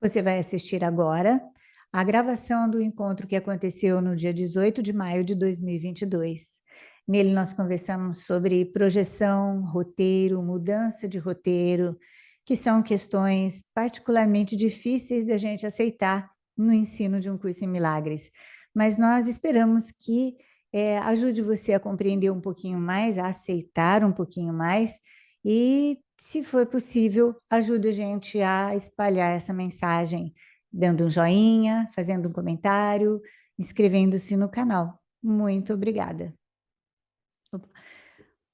Você vai assistir agora a gravação do encontro que aconteceu no dia 18 de maio de 2022. Nele nós conversamos sobre projeção, roteiro, mudança de roteiro, que são questões particularmente difíceis da gente aceitar no ensino de um curso em milagres. Mas nós esperamos que ajude você a compreender um pouquinho mais, a aceitar um pouquinho mais e, se for possível, ajude a gente a espalhar essa mensagem, dando um joinha, fazendo um comentário, inscrevendo-se no canal. Muito obrigada.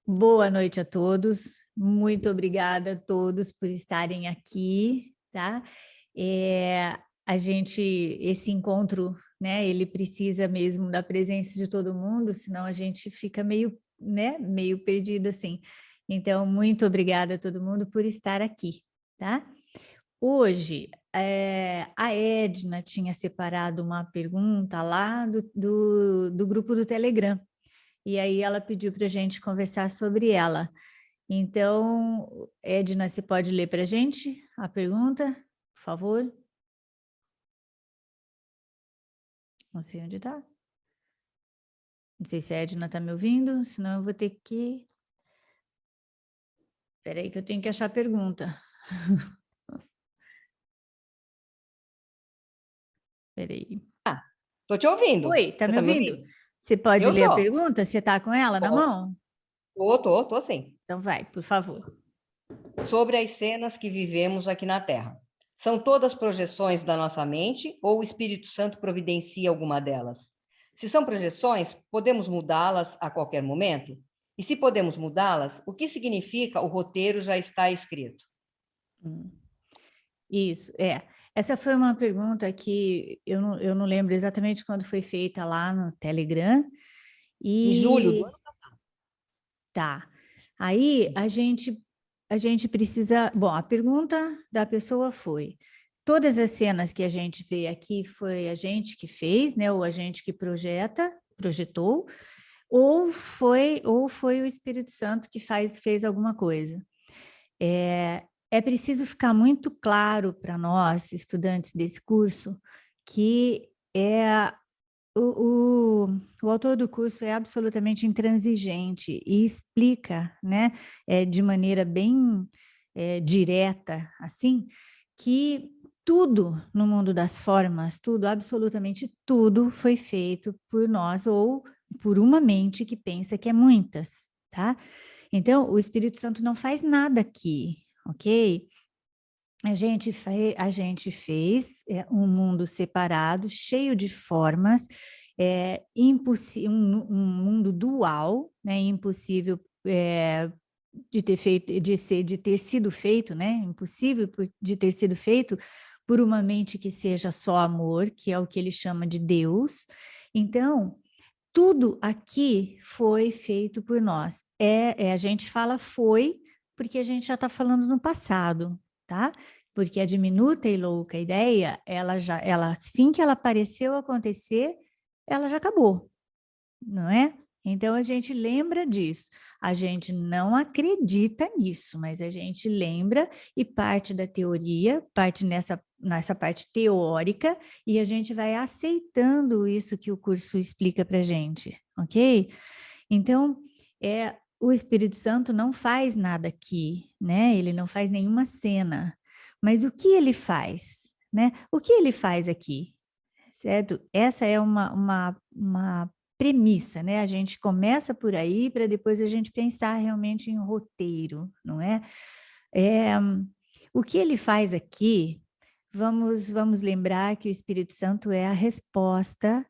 Boa noite a todos. Muito obrigada a todos por estarem aqui, tá? Esse encontro, né, ele precisa mesmo da presença de todo mundo, senão a gente fica meio, né, meio perdido assim. Então, muito obrigada a todo mundo por estar aqui, tá? Hoje, a Edna tinha separado uma pergunta lá do grupo do Telegram, e aí ela pediu para a gente conversar sobre ela. Então, Edna, você pode ler para a gente a pergunta, por favor? Não sei onde está. Não sei se a Edna está me ouvindo, senão eu vou ter que... Espera aí que eu tenho que achar a pergunta. Espera aí. Tô te ouvindo. Oi, está me Você tá me ouvindo? ouvindo? Você pode Eu ler a tô. pergunta? Você está com ela na mão? Tô sim. Então vai, por favor. Sobre as cenas que vivemos aqui na Terra. São todas projeções da nossa mente ou o Espírito Santo providencia alguma delas? Se são projeções, podemos mudá-las a qualquer momento? E se podemos mudá-las, o que significa o roteiro já está escrito? Isso, é. Essa foi uma pergunta que eu não lembro exatamente quando foi feita lá no Telegram. Em julho do E ano passado. tá. Aí a gente precisa. Bom, a pergunta da pessoa foi: todas as cenas que a gente vê aqui foi a gente que fez, né? Ou a gente que projetou, ou foi o Espírito Santo que fez alguma coisa. É preciso ficar muito claro para nós, estudantes desse curso, que o autor do curso é absolutamente intransigente e explica, né, de maneira bem direta, assim, que tudo no mundo das formas, tudo, absolutamente tudo foi feito por nós ou por uma mente que pensa que é muitas, tá? Então, o Espírito Santo não faz nada aqui, ok? A gente fez um mundo separado, cheio de formas, um mundo dual, né? Impossível de ter sido feito, né? Impossível de ter sido feito por uma mente que seja só amor, que é o que ele chama de Deus. Então, tudo aqui foi feito por nós. A gente fala foi, porque a gente já está falando no passado, tá? Porque a diminuta e louca ideia, assim que ela apareceu acontecer, ela já acabou, não é? Então a gente lembra disso. A gente não acredita nisso, mas a gente lembra e parte da teoria, parte nessa parte teórica, e a gente vai aceitando isso que o curso explica para gente, ok? Então, o Espírito Santo não faz nada aqui, né? Ele não faz nenhuma cena. Mas o que ele faz, né? O que ele faz aqui, certo? Essa é uma premissa, né? A gente começa por aí para depois a gente pensar realmente em roteiro, não é? É, o que ele faz aqui, vamos lembrar que o Espírito Santo é a resposta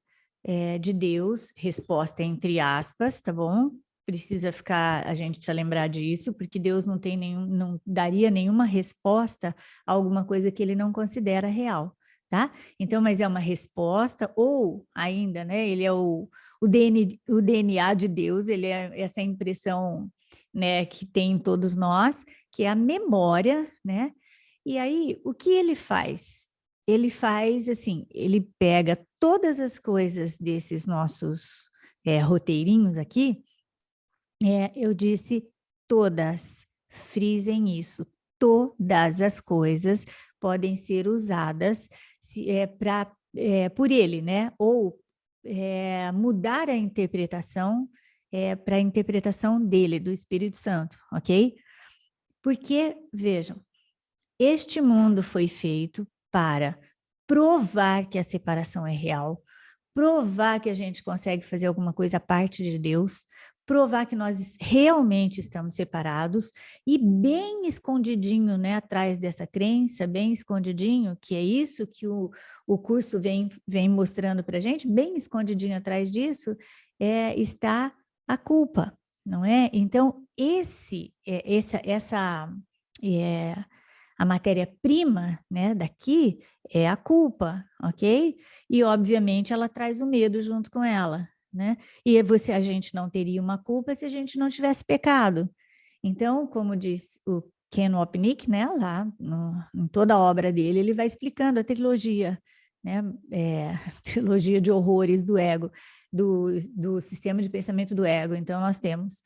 de Deus, resposta entre aspas, tá bom? A gente precisa lembrar disso, porque Deus não daria nenhuma resposta a alguma coisa que ele não considera real, tá? Então, mas é uma resposta, ou ainda, né? Ele é o DNA de Deus, ele é essa impressão, né, que tem em todos nós, que é a memória, né? E aí, o que ele faz? Ele faz assim, ele pega todas as coisas desses nossos roteirinhos aqui, eu disse todas, frisem isso, todas as coisas, podem ser usadas por ele, né? Ou mudar a interpretação para a interpretação dele, do Espírito Santo, ok? Porque, vejam, este mundo foi feito para provar que a separação é real, provar que a gente consegue fazer alguma coisa à parte de Deus, provar que nós realmente estamos separados e bem escondidinho, né, atrás dessa crença, bem escondidinho, que é isso que o curso vem mostrando para a gente, bem escondidinho atrás disso, está a culpa, não é? Então, a matéria-prima, né, daqui é a culpa, ok? E, obviamente, ela traz o medo junto com ela, né? E a gente não teria uma culpa se a gente não tivesse pecado. Então, como diz o Ken Wapnick, né, lá em toda a obra dele, ele vai explicando a trilogia, né, trilogia de horrores do ego, do sistema de pensamento do ego. Então, nós temos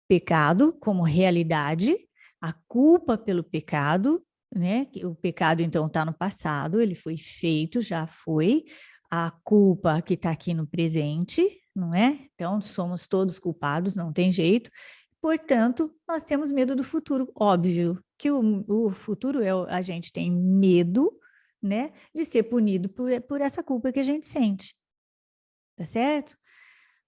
pecado como realidade, a culpa pelo pecado, né? O pecado, então, está no passado, ele foi feito, já foi. A culpa que está aqui no presente, não é? Então, somos todos culpados, não tem jeito. Portanto, nós temos medo do futuro. Óbvio que o futuro a gente tem medo, né, de ser punido por essa culpa que a gente sente. Tá certo?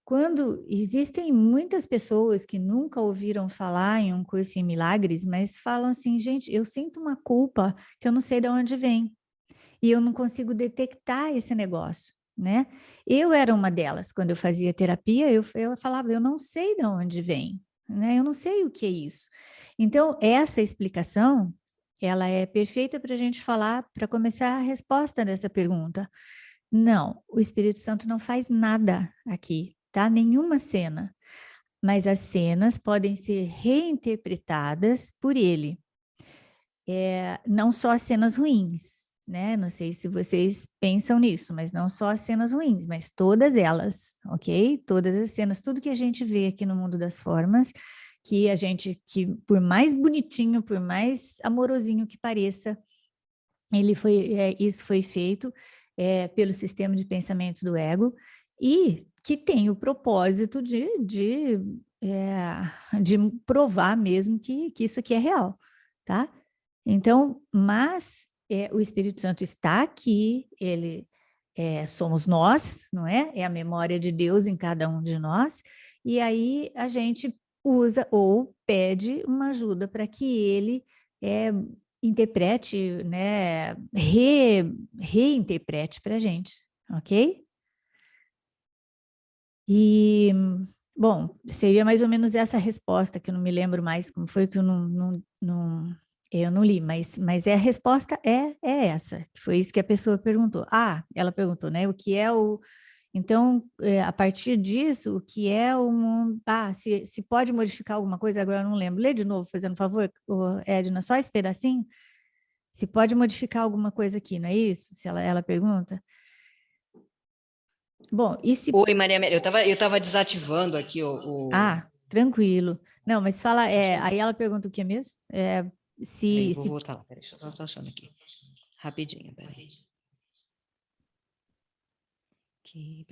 Quando existem muitas pessoas que nunca ouviram falar em um curso em milagres, mas falam assim, gente, eu sinto uma culpa que eu não sei de onde vem e eu não consigo detectar esse negócio, né? Eu era uma delas, quando eu fazia terapia, eu falava, eu não sei de onde vem, né? Eu não sei o que é isso. Então, essa explicação, ela é perfeita para a gente falar, para começar a resposta dessa pergunta. Não, o Espírito Santo não faz nada aqui, tá? Nenhuma cena. Mas as cenas podem ser reinterpretadas por ele. Não só as cenas ruins, né? Não sei se vocês pensam nisso, mas não só as cenas ruins, mas todas elas, ok? Todas as cenas, tudo que a gente vê aqui no mundo das formas, que por mais bonitinho, por mais amorosinho que pareça, isso foi feito pelo sistema de pensamento do ego e que tem o propósito de provar mesmo que isso aqui é real, tá? Então, mas o Espírito Santo está aqui, ele somos nós, não é? É a memória de Deus em cada um de nós, e aí a gente usa ou pede uma ajuda para que ele interprete, né, reinterprete para a gente, ok? E, bom, seria mais ou menos essa resposta, que eu não me lembro mais como foi, que eu não li, mas a resposta é essa, que foi isso que a pessoa perguntou. Ah, ela perguntou, né, o que é o... Então, a partir disso, o que é o mundo... Ah, se pode modificar alguma coisa, agora eu não lembro. Lê de novo, fazendo favor, Edna, só esse pedacinho. Se pode modificar alguma coisa aqui, não é isso? Se ela pergunta. Bom, e se... Oi, Maria Amélia, eu tava desativando aqui Ah, tranquilo. Não, mas fala... aí ela pergunta o que mesmo? Peraí, vou voltar lá, peraí, deixa eu estar achando aqui. Rapidinho, peraí. Aqui,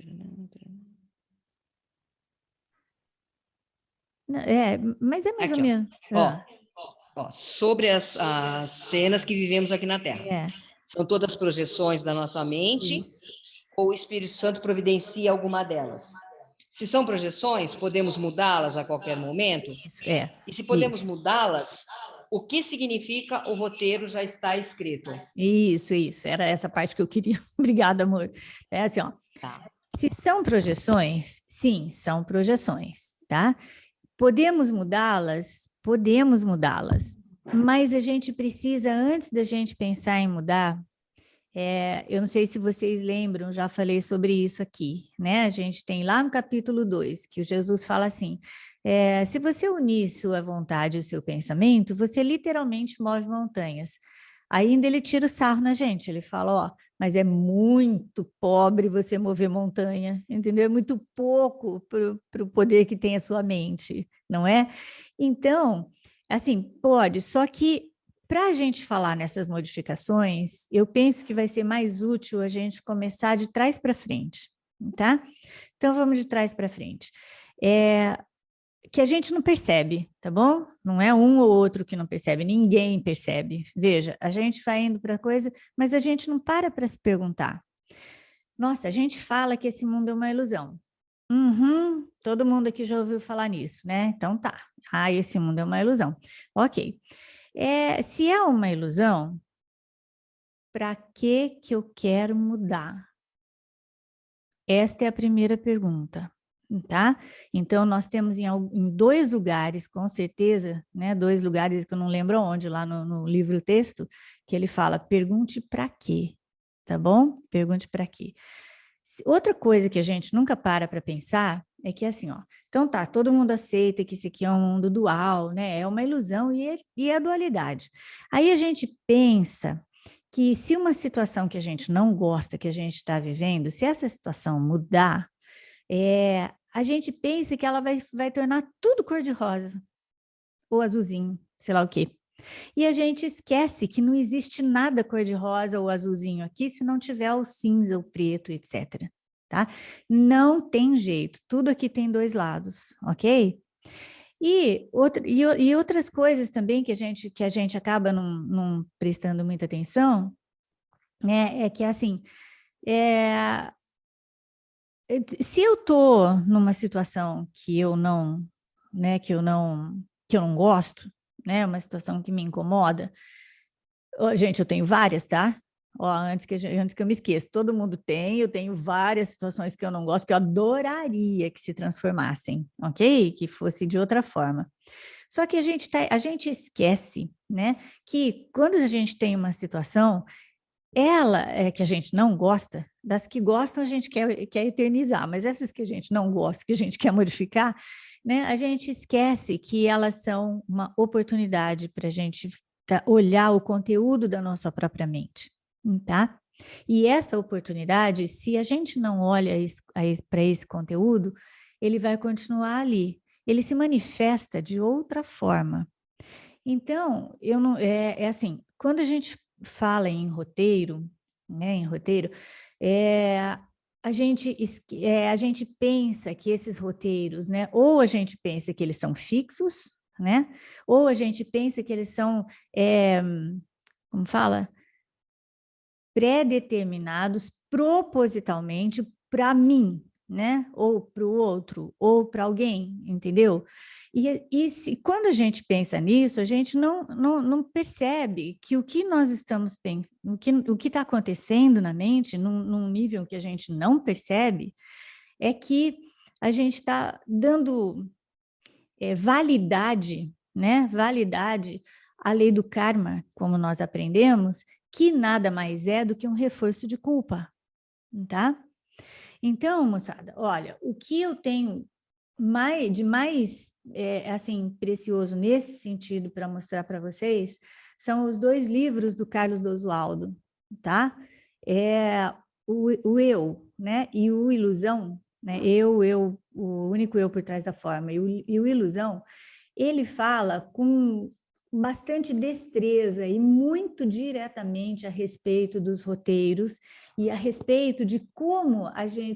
mas é mais ou aqui, menos. ó, sobre as cenas que vivemos aqui na Terra. São todas projeções da nossa mente, Isso. ou o Espírito Santo providencia alguma delas? Se são projeções, podemos mudá-las a qualquer momento? Isso, E se podemos mudá-las, o que significa o roteiro já está escrito? Isso. Era essa parte que eu queria. Obrigada, amor. É assim, ó. Tá. Se são projeções, sim, são projeções, tá? Podemos mudá-las? Podemos mudá-las. Mas a gente precisa, antes da gente pensar em mudar, eu não sei se vocês lembram, já falei sobre isso aqui, né? A gente tem lá no capítulo 2, que o Jesus fala assim, se você unir sua vontade e o seu pensamento, você literalmente move montanhas. Ainda ele tira o sarro na gente, ele fala, ó, mas é muito pobre você mover montanha, entendeu? É muito pouco para o poder que tem a sua mente, não é? Então, assim, pode, só que para a gente falar nessas modificações, eu penso que vai ser mais útil a gente começar de trás para frente, tá? Então, vamos de trás para frente. Que a gente não percebe, tá bom? Não é um ou outro que não percebe, ninguém percebe. Veja, a gente vai indo para a coisa, mas a gente não para se perguntar. Nossa, a gente fala que esse mundo é uma ilusão. Uhum, todo mundo aqui já ouviu falar nisso, né? Então tá. Ah, esse mundo é uma ilusão. Ok. Se é uma ilusão, para que eu quero mudar? Esta é a primeira pergunta, tá? Então, nós temos em 2 lugares, com certeza, né? 2 lugares que eu não lembro onde, lá no livro texto, que ele fala, pergunte para quê, tá bom? Pergunte para quê. Outra coisa que a gente nunca para pensar é que assim, ó, então tá, todo mundo aceita que esse aqui é um mundo dual, né? É uma ilusão e é a dualidade. Aí a gente pensa que se uma situação que a gente não gosta, que a gente está vivendo, se essa situação mudar, a gente pensa que ela vai tornar tudo cor-de-rosa, ou azulzinho, sei lá o quê. E a gente esquece que não existe nada cor-de-rosa ou azulzinho aqui se não tiver o cinza, o preto, etc. Tá? Não tem jeito, tudo aqui tem 2 lados, ok? E outras coisas também que a gente acaba não prestando muita atenção, né? É que assim, é, se eu estou numa situação que eu não, né, que eu não gosto, né, uma situação que me incomoda, gente, eu tenho várias, tá? Ó, antes que eu me esqueça, todo mundo tem, eu tenho várias situações que eu não gosto, que eu adoraria que se transformassem, ok? Que fosse de outra forma. Só que a gente esquece, né, que quando a gente tem uma situação, ela é que a gente não gosta, das que gostam a gente quer eternizar, mas essas que a gente não gosta, que a gente quer modificar, né, a gente esquece que elas são uma oportunidade para a gente olhar o conteúdo da nossa própria mente, tá? E essa oportunidade, se a gente não olha para esse conteúdo, ele vai continuar ali. Ele se manifesta de outra forma. Então, eu não, é assim, quando a gente fala em roteiro, né, em roteiro, é, a gente pensa que esses roteiros, né, ou a gente pensa que eles são fixos, né, ou a gente pensa que eles são, como fala? Pré-determinados propositalmente para mim, né? Ou para o outro, ou para alguém, entendeu? Quando a gente pensa nisso, a gente não percebe que o que nós estamos pensando, o que está acontecendo na mente, num nível que a gente não percebe, é que a gente está dando validade, né? Validade à lei do karma, como nós aprendemos, que nada mais é do que um reforço de culpa, tá? Então, moçada, olha, o que eu tenho de mais assim precioso nesse sentido para mostrar para vocês são os 2 livros do Carlos Oswaldo, tá? O eu, né? E o ilusão, né? O único eu por trás da forma e o ilusão, ele fala com bastante destreza e muito diretamente a respeito dos roteiros e a respeito de como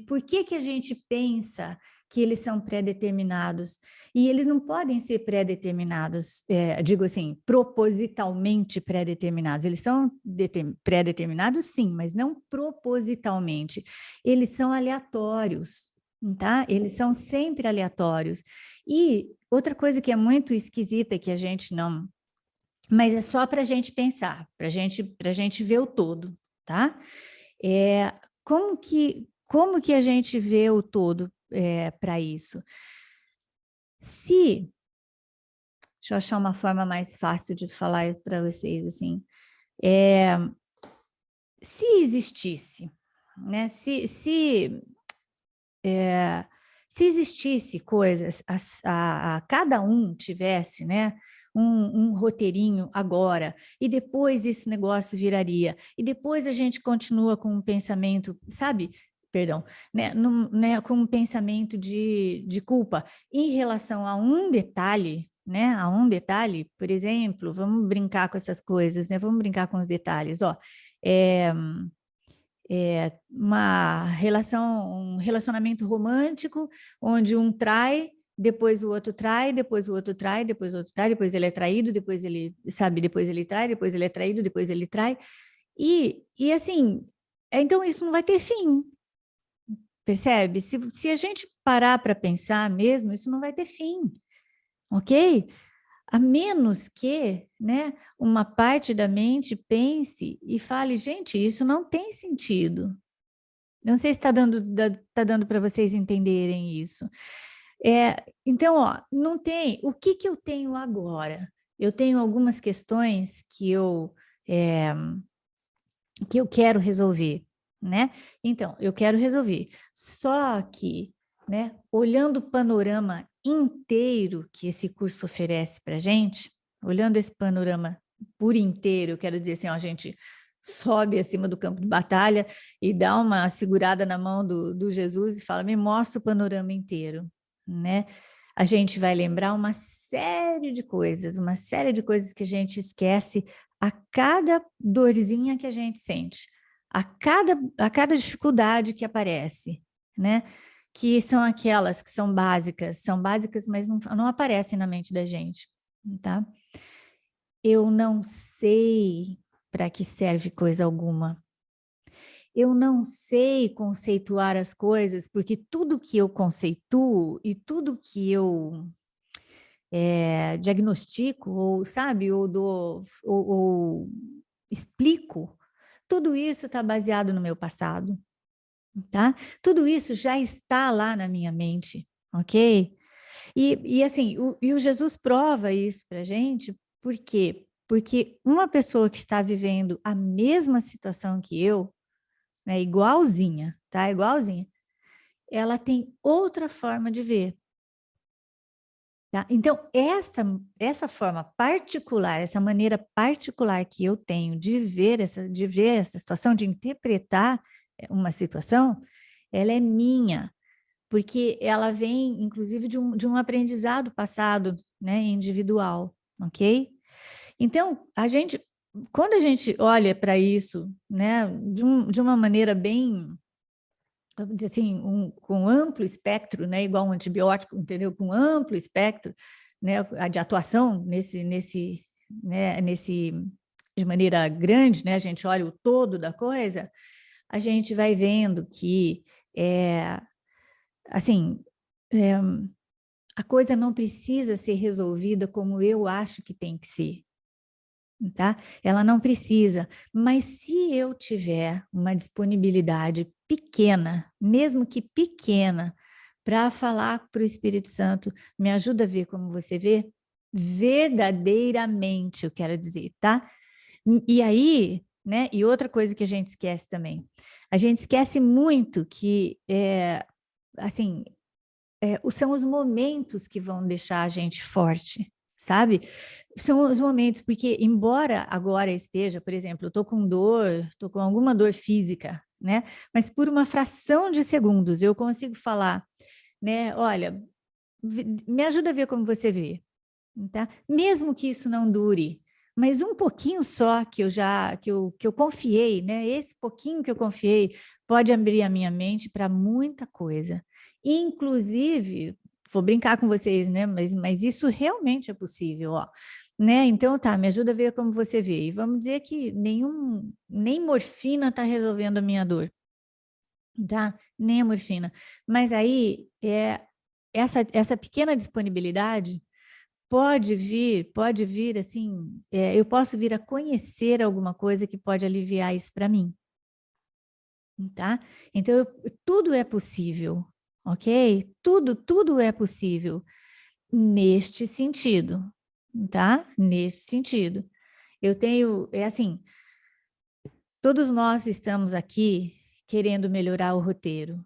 por que a gente pensa que eles são pré-determinados. E eles não podem ser pré-determinados, digo assim, propositalmente pré-determinados. Eles são pré-determinados, sim, mas não propositalmente. Eles são aleatórios, tá? Eles são sempre aleatórios. E outra coisa que é muito esquisita, que a gente não... Mas é só para a gente pensar, para a gente ver o todo, tá? Como que a gente vê o todo para isso? Deixa eu achar uma forma mais fácil de falar para vocês, assim. Se existisse, né? Se existisse coisas, cada um tivesse, né, um roteirinho agora, e depois esse negócio viraria, e depois a gente continua com um pensamento, sabe? Perdão, né, com um pensamento de culpa em relação a um detalhe, né, a um detalhe, por exemplo, vamos brincar com essas coisas, né? Vamos brincar com os detalhes, ó. É, um relacionamento romântico, onde um trai, depois o outro trai, depois o outro trai, depois o outro trai, depois ele é traído, depois ele, sabe, depois ele trai, depois ele é traído, depois ele trai. E assim, então isso não vai ter fim, percebe? Se a gente parar para pensar mesmo, isso não vai ter fim, ok? A menos que, né, uma parte da mente pense e fale, gente, isso não tem sentido. Não sei se tá dando para vocês entenderem isso. Então, ó, não tem. O que eu tenho agora? Eu tenho algumas questões é, que eu quero resolver, né? Então, eu quero resolver. Só que, né, olhando o panorama inteiro que esse curso oferece para gente, olhando esse panorama por inteiro, eu quero dizer assim, ó, a gente sobe acima do campo de batalha e dá uma segurada na mão do Jesus e fala, me mostra o panorama inteiro, né? A gente vai lembrar uma série de coisas que a gente esquece a cada dorzinha que a gente sente, a cada dificuldade que aparece, né? Que são aquelas que são básicas, mas não aparecem na mente da gente, tá? Eu não sei para que serve coisa alguma. Eu não sei conceituar as coisas, porque tudo que eu conceituo e tudo que eu diagnostico, ou sabe, ou explico, tudo isso está baseado no meu passado, tá? Tudo isso já está lá na minha mente, ok? E assim, o Jesus prova isso para a gente, por quê? Porque uma pessoa que está vivendo a mesma situação que eu, né, igualzinha, tá? Igualzinha, ela tem outra forma de ver. Tá? Então, essa forma particular, essa maneira particular que eu tenho de ver essa situação, de interpretar uma situação, ela é minha, porque ela vem, inclusive, de um aprendizado passado, né, individual, ok? Então, quando a gente olha para isso, né, de uma maneira bem, vamos dizer assim, com amplo espectro, né, igual um antibiótico, entendeu? Com amplo espectro, né, de atuação de maneira grande, né, a gente olha o todo da coisa, a gente vai vendo que, assim, é, a coisa não precisa ser resolvida como eu acho que tem que ser, tá? Ela não precisa, mas se eu tiver uma disponibilidade pequena, mesmo que pequena, para falar para o Espírito Santo, me ajuda a ver como você vê, verdadeiramente, eu quero dizer, tá? E aí, né? E outra coisa que a gente esquece também, a gente esquece muito que, assim, são os momentos que vão deixar a gente forte, sabe? São os momentos, porque embora agora esteja, por exemplo, eu estou com dor, estou com alguma dor física, né? Mas por uma fração de segundos eu consigo falar, né? Olha, me ajuda a ver como você vê, tá? Mesmo que isso não dure, mas um pouquinho só que eu confiei, né? Esse pouquinho que eu confiei pode abrir a minha mente para muita coisa. Inclusive, vou brincar com vocês, né? Mas isso realmente é possível, ó. Né? Então, tá, me ajuda a ver como você vê. E vamos dizer que nem morfina está resolvendo a minha dor, tá? Nem a morfina. Mas aí, essa pequena disponibilidade pode vir assim, eu posso vir a conhecer alguma coisa que pode aliviar isso para mim, tá? Então, tudo é possível, ok? Tudo é possível neste sentido, tá? Neste sentido. Eu tenho, é assim, todos nós estamos aqui querendo melhorar o roteiro,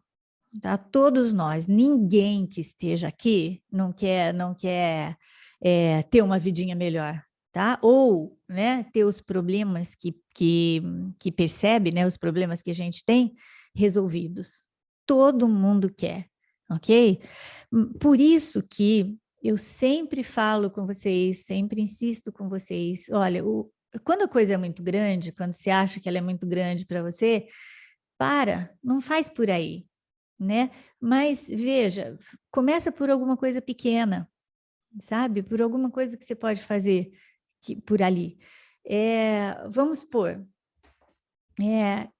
tá? Todos nós, ninguém que esteja aqui não quer ter uma vidinha melhor, tá? Ou, né, ter os problemas que percebe, né, os problemas que a gente tem resolvidos. Todo mundo quer, ok? Por isso que eu sempre falo com vocês, sempre insisto com vocês, olha, quando a coisa é muito grande, quando você acha que ela é muito grande para você, não faz por aí, né? Mas veja, começa por alguma coisa pequena, sabe? Por alguma coisa que você pode fazer por ali. Vamos supor,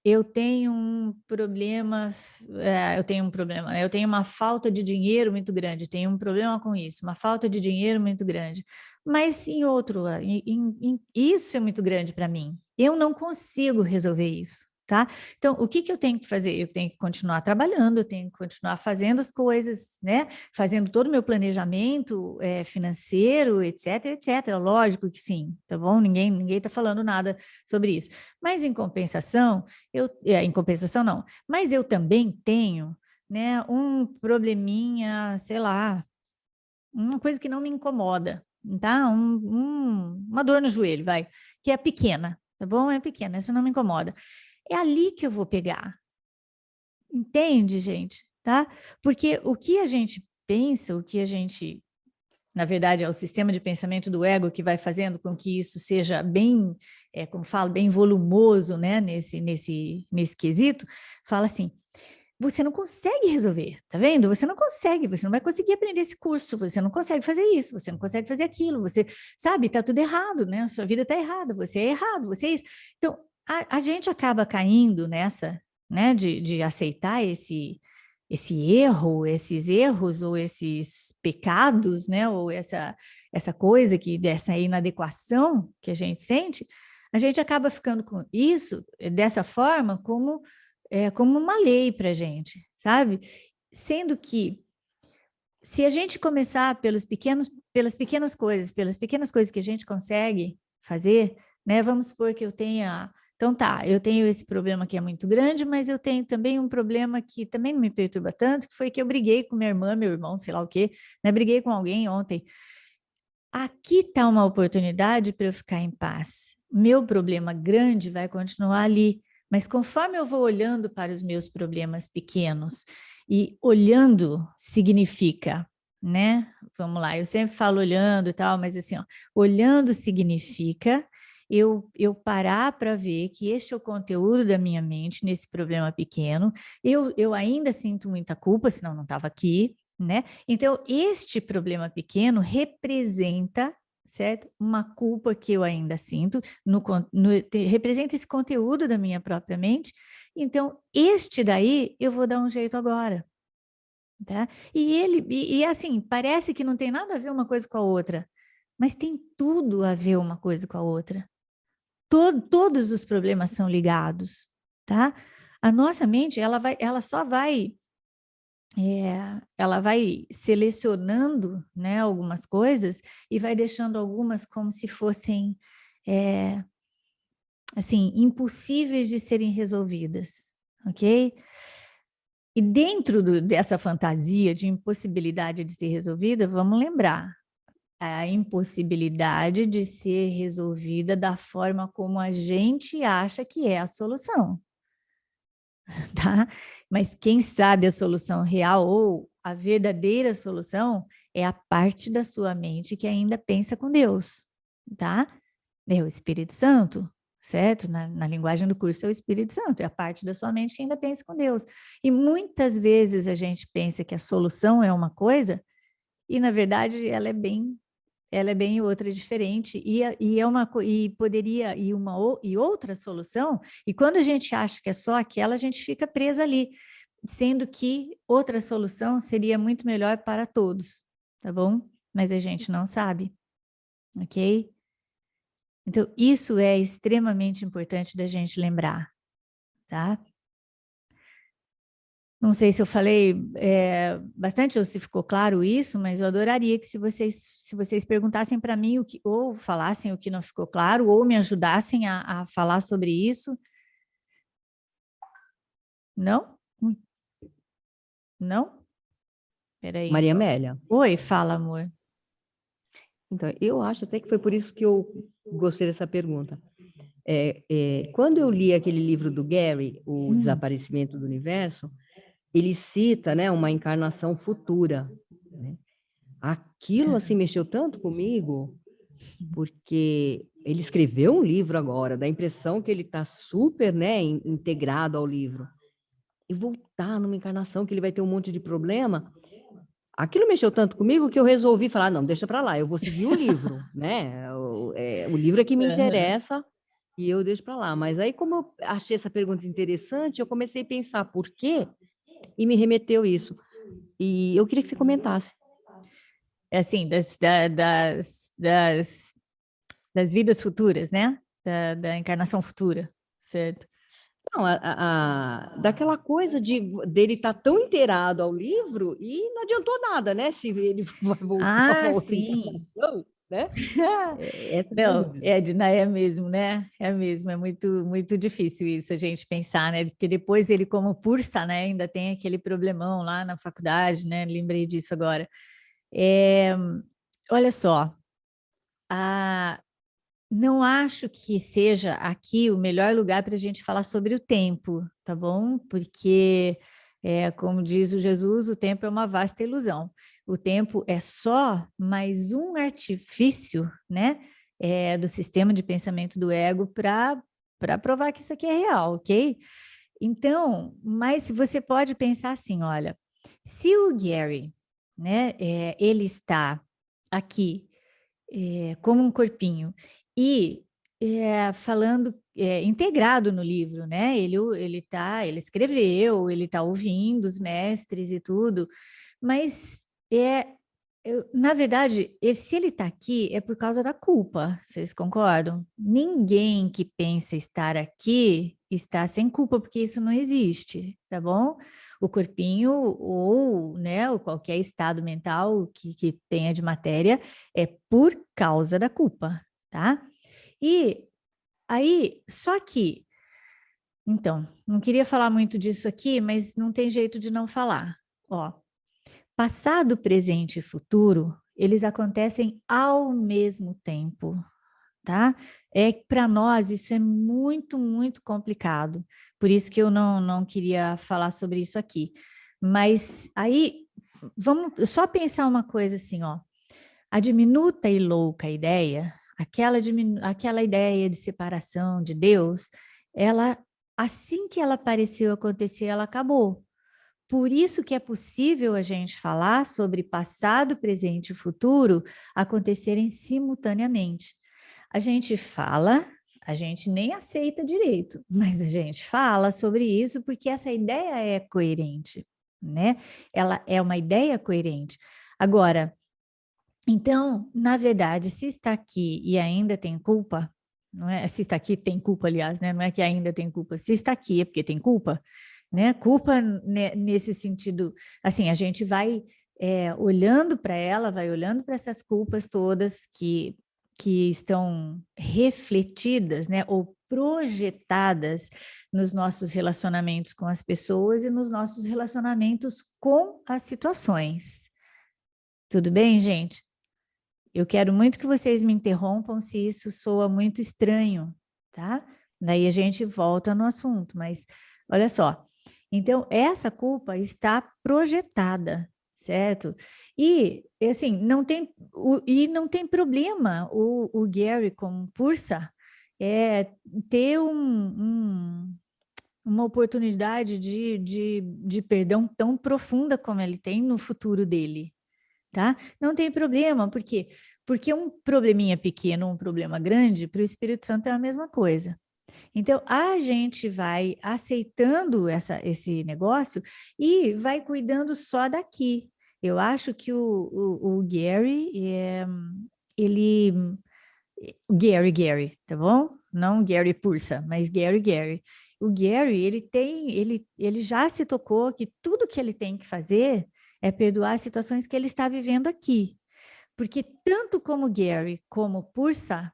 eu tenho um problema, né? Eu tenho uma falta de dinheiro muito grande, tenho um problema com isso, uma falta de dinheiro muito grande. Mas isso é muito grande para mim. Eu não consigo resolver isso, tá? Então, o que que eu tenho que fazer? Eu tenho que continuar trabalhando, eu tenho que continuar fazendo as coisas, né? Fazendo todo o meu planejamento, financeiro, etc, etc. Lógico que sim, tá bom? Ninguém está falando nada sobre isso. Mas em compensação, em compensação não, mas eu também tenho, né, um probleminha, sei lá, uma coisa que não me incomoda, tá? Uma dor no joelho, vai, que é pequena, tá bom? É pequena, essa não me incomoda. É ali que eu vou pegar. Entende, gente? Tá? Porque o que a gente pensa, na verdade, é o sistema de pensamento do ego que vai fazendo com que isso seja bem, como falo, bem volumoso, né, nesse quesito, fala assim, você não consegue resolver, tá vendo? Você não vai conseguir aprender esse curso, você não consegue fazer isso, você não consegue fazer aquilo, você, sabe, tá tudo errado, né? A sua vida tá errada, você é errado, você é isso. Então, a gente acaba caindo nessa, né, de aceitar esse erro, esses erros ou esses pecados, né, ou essa coisa dessa inadequação que a gente sente, a gente acaba ficando com isso dessa forma como uma lei para a gente, sabe? Sendo que se a gente começar pelas pequenas coisas que a gente consegue fazer, né? Vamos supor que eu tenha. Então tá, eu tenho esse problema que é muito grande, mas eu tenho também um problema que também não me perturba tanto, que foi que eu briguei com minha irmã, meu irmão, sei lá o quê, né? Briguei com alguém ontem. Aqui está uma oportunidade para eu ficar em paz. Meu problema grande vai continuar ali, mas conforme eu vou olhando para os meus problemas pequenos, e olhando significa, né? Vamos lá, eu sempre falo olhando e tal, mas assim, ó, olhando significa eu parar para ver que este é o conteúdo da minha mente nesse problema pequeno. Eu ainda sinto muita culpa, senão não estava aqui, né? Então, este problema pequeno representa, certo? Uma culpa que eu ainda sinto, representa esse conteúdo da minha própria mente. Então, este daí eu vou dar um jeito agora, tá? E assim, parece que não tem nada a ver uma coisa com a outra, mas tem tudo a ver uma coisa com a outra. Todos os problemas são ligados, tá? A nossa mente, ela vai selecionando, né, algumas coisas e vai deixando algumas como se fossem, assim, impossíveis de serem resolvidas, ok? E dentro dessa fantasia de impossibilidade de ser resolvida, vamos lembrar, a impossibilidade de ser resolvida da forma como a gente acha que é a solução. Tá? Mas quem sabe a solução real ou a verdadeira solução é a parte da sua mente que ainda pensa com Deus, tá? É o Espírito Santo, certo? Na linguagem do curso é o Espírito Santo, é a parte da sua mente que ainda pensa com Deus. E muitas vezes a gente pensa que a solução é uma coisa e na verdade ela é bem outra diferente e outra solução, e quando a gente acha que é só aquela, a gente fica presa ali, sendo que outra solução seria muito melhor para todos, tá bom? Mas a gente não sabe, ok? Então, isso é extremamente importante da gente lembrar, tá? Não sei se eu falei bastante ou se ficou claro isso, mas eu adoraria que se vocês perguntassem para mim ou falassem o que não ficou claro, ou me ajudassem a falar sobre isso. Não? Não? Peraí, Maria então. Amélia, Oi, fala, amor. então, eu acho até que foi por isso que eu gostei dessa pergunta. Quando eu li aquele livro do Gary, O Desaparecimento do Universo, ele cita, né, uma encarnação futura, né? Aquilo, assim, mexeu tanto comigo, porque ele escreveu um livro agora, dá a impressão que ele está super, né, integrado ao livro. E voltar numa encarnação que ele vai ter um monte de problema, aquilo mexeu tanto comigo que eu resolvi falar, não, deixa para lá, eu vou seguir o livro, né? O livro é que me interessa e eu deixo para lá. Mas aí, como eu achei essa pergunta interessante, eu comecei a pensar por quê e me remeteu isso. E eu queria que você comentasse. É assim, das vidas futuras, né? Da encarnação futura, certo? Não, daquela coisa dele estar tão inteirado ao livro e não adiantou nada, né? Se ele vai voltar uma Ah, outra sim. encarnação, né? Essa é a minha Não, dúvida. Edna, é mesmo, né? É mesmo, é muito difícil isso a gente pensar, né? Porque depois ele, como Pursa, né, ainda tem aquele problemão lá na faculdade, né? Lembrei disso agora. É, olha só, a, não acho que seja aqui o melhor lugar para a gente falar sobre o tempo, tá bom? Porque, como diz o Jesus, o tempo é uma vasta ilusão. O tempo é só mais um artifício, né, do sistema de pensamento do ego para provar que isso aqui é real, ok? Então, mas você pode pensar assim, olha, se o Gary, né, ele está aqui como um corpinho e falando integrado no livro, né? Ele escreveu, ele está ouvindo os mestres e tudo, mas na verdade, se ele está aqui é por causa da culpa, vocês concordam? Ninguém que pensa estar aqui está sem culpa, porque isso não existe, tá bom? O corpinho ou, né, ou qualquer estado mental que tenha de matéria é por causa da culpa, tá? E aí, só que, então, não queria falar muito disso aqui, mas não tem jeito de não falar. Ó, passado, presente e futuro, eles acontecem ao mesmo tempo, tá? Para nós isso é muito complicado. Por isso que eu não queria falar sobre isso aqui. Mas aí vamos só pensar uma coisa assim, ó. A diminuta e louca ideia, aquela ideia de separação de Deus, ela assim que ela pareceu acontecer, ela acabou. Por isso que é possível a gente falar sobre passado, presente e futuro acontecerem simultaneamente. A gente fala, a gente nem aceita direito, mas a gente fala sobre isso porque essa ideia é coerente, né? Ela é uma ideia coerente. Agora, então, na verdade, se está aqui e ainda tem culpa, não é? Se está aqui tem culpa, aliás, né? Não é que ainda tem culpa. Se está aqui é porque tem culpa, né? Culpa nesse sentido, assim, a gente vai olhando para ela, vai olhando para essas culpas todas que estão refletidas, né? Ou projetadas nos nossos relacionamentos com as pessoas e nos nossos relacionamentos com as situações. Tudo bem, gente? Eu quero muito que vocês me interrompam se isso soa muito estranho, tá? Daí a gente volta no assunto, mas olha só. Então, essa culpa está projetada, certo? E, assim, não tem problema o Gary, como Pursa, ter uma oportunidade de perdão tão profunda como ele tem no futuro dele, tá? Não tem problema, por quê? Porque um probleminha pequeno, um problema grande, para o Espírito Santo é a mesma coisa. Então, a gente vai aceitando esse negócio e vai cuidando só daqui. Eu acho que o Gary, ele... Gary, tá bom? Não Gary Pursa, mas Gary. O Gary, ele já se tocou que tudo que ele tem que fazer é perdoar as situações que ele está vivendo aqui. Porque tanto como Gary como Pursa,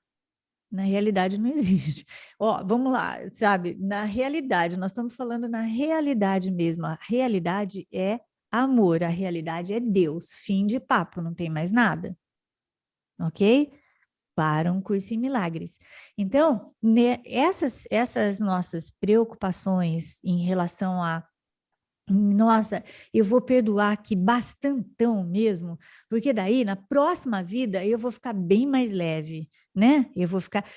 na realidade não existe. Ó, vamos lá, sabe? Na realidade, nós estamos falando na realidade mesmo. A realidade é amor, a realidade é Deus. Fim de papo, não tem mais nada. Ok? Para um curso em milagres. Então, essas nossas preocupações em relação a Nossa, eu vou perdoar aqui bastantão mesmo, porque daí na próxima vida eu vou ficar bem mais leve, né? Eu vou ficar.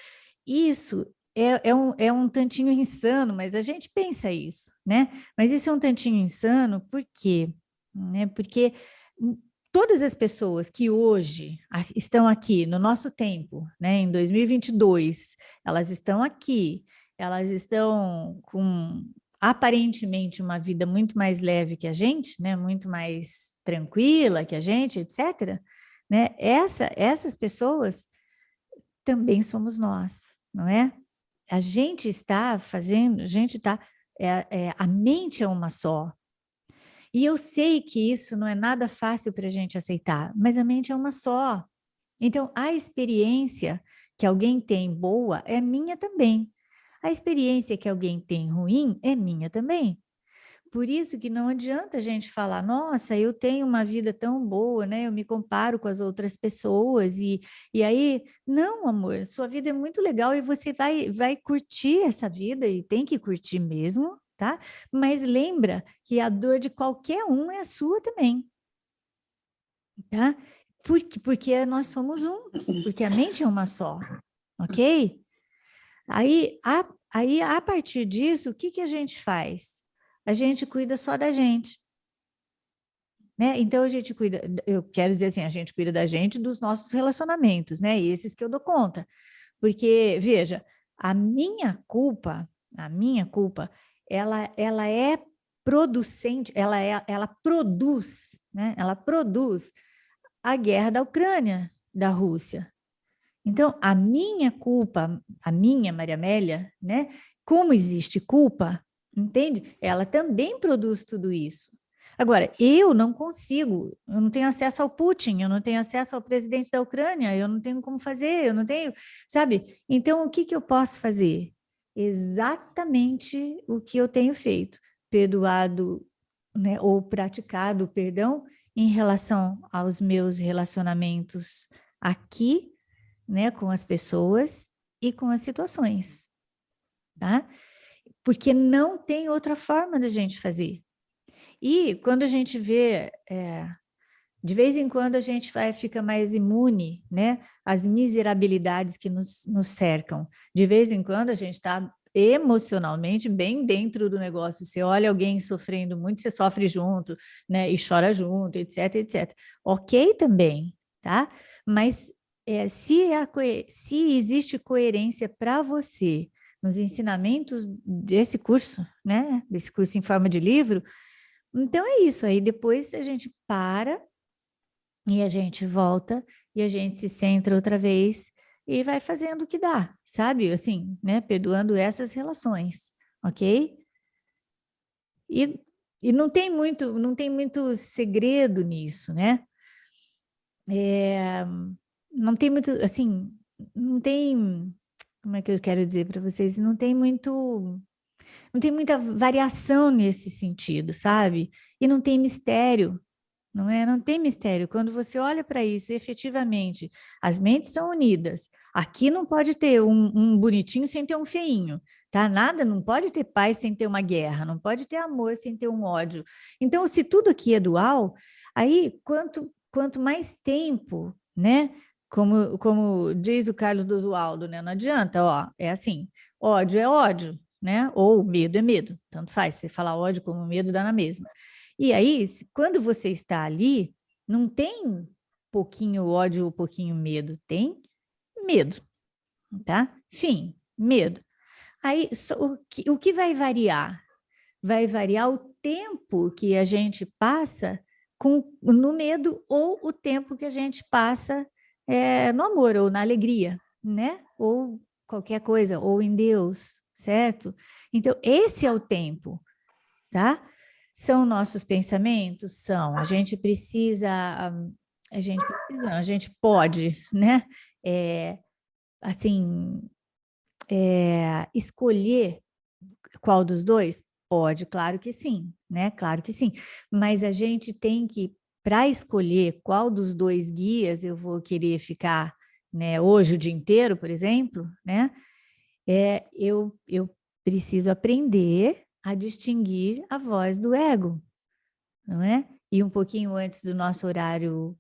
Isso é um tantinho insano, mas a gente pensa isso, né? Mas isso é um tantinho insano, por quê? Né? Porque todas as pessoas que hoje estão aqui no nosso tempo, né, em 2022, elas estão aqui, elas estão com aparentemente uma vida muito mais leve que a gente, né, muito mais tranquila que a gente, etc., né? Essas pessoas também somos nós, não é? A gente está fazendo, a gente está, a mente é uma só. E eu sei que isso não é nada fácil para a gente aceitar, mas a mente é uma só. Então, a experiência que alguém tem boa é minha também. A experiência que alguém tem ruim é minha também. Por isso que não adianta a gente falar, nossa, eu tenho uma vida tão boa, né? Eu me comparo com as outras pessoas e aí, não, amor, sua vida é muito legal e você vai curtir essa vida e tem que curtir mesmo, tá? Mas lembra que a dor de qualquer um é a sua também, tá? Porque nós somos um, porque a mente é uma só, ok? Aí, a partir disso, o que que a gente faz? A gente cuida só da gente, né? Então a gente cuida, eu quero dizer assim, a gente cuida da gente, dos nossos relacionamentos, né? Esses que eu dou conta. Porque, veja, a minha culpa, ela é producente, ela produz, né? Ela produz a guerra da Ucrânia, da Rússia. Então, a minha culpa, a minha Maria Amélia, né? Como existe culpa, entende? Ela também produz tudo isso. Agora, eu não consigo, eu não tenho acesso ao Putin, eu não tenho acesso ao presidente da Ucrânia, eu não tenho como fazer, eu não tenho, sabe? Então, o que que eu posso fazer? Exatamente o que eu tenho feito, perdoado, né, ou praticado, perdão, em relação aos meus relacionamentos aqui, né, com as pessoas e com as situações, tá? Porque não tem outra forma da gente fazer. E quando a gente vê, de vez em quando a gente fica mais imune, né, às miserabilidades que nos cercam. De vez em quando a gente está emocionalmente bem dentro do negócio. Você olha alguém sofrendo muito, você sofre junto, né, e chora junto, etc, etc. Ok também, tá? Mas se existe coerência para você nos ensinamentos desse curso, né, desse curso em forma de livro, então é isso. Aí depois a gente para e a gente volta e a gente se centra outra vez e vai fazendo o que dá, sabe? Assim, né? Perdoando essas relações, ok? E, e não tem muito segredo nisso, né? É, não tem muito, assim, não tem, como é que eu quero dizer para vocês? Não tem muita variação nesse sentido, sabe? E não tem mistério. Não é? Não tem mistério. Quando você olha para isso, e efetivamente, as mentes são unidas. Aqui não pode ter um bonitinho sem ter um feinho, tá? Nada, não pode ter paz sem ter uma guerra, não pode ter amor sem ter um ódio. Então, se tudo aqui é dual, aí quanto mais tempo, né? Como diz o Carlos Dosualdo, né? Não adianta, ó, é assim, ódio é ódio, né? Ou medo é medo, tanto faz. Você falar ódio como medo dá na mesma. E aí, quando você está ali, não tem pouquinho ódio ou pouquinho medo, tem medo, tá? Fim, medo. Aí, o que vai variar? Vai variar o tempo que a gente passa no medo ou o tempo que a gente passa no amor ou na alegria, né? Ou qualquer coisa, ou em Deus, certo? Então, esse é o tempo, tá? São nossos pensamentos? São. A gente pode, né? É, assim, escolher qual dos dois? Pode, claro que sim, né? Claro que sim. Mas a gente tem que, para escolher qual dos dois guias eu vou querer ficar, né, hoje o dia inteiro, por exemplo, né? Eu preciso aprender a distinguir a voz do ego, não é? E um pouquinho antes do nosso horário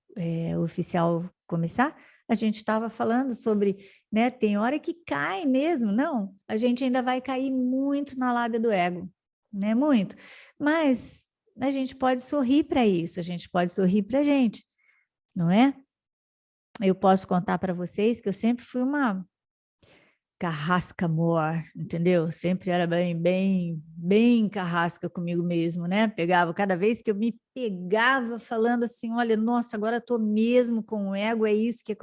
oficial começar, a gente estava falando sobre, né, tem hora que cai mesmo, não, a gente ainda vai cair muito na lábia do ego, né, muito, mas a gente pode sorrir para isso, a gente pode sorrir para a gente, não é? Eu posso contar para vocês que eu sempre fui uma carrasca mor, entendeu? Sempre era bem carrasca comigo mesmo, né? Pegava, cada vez que eu me pegava falando assim, olha, nossa, agora eu tô mesmo com o ego, é isso que...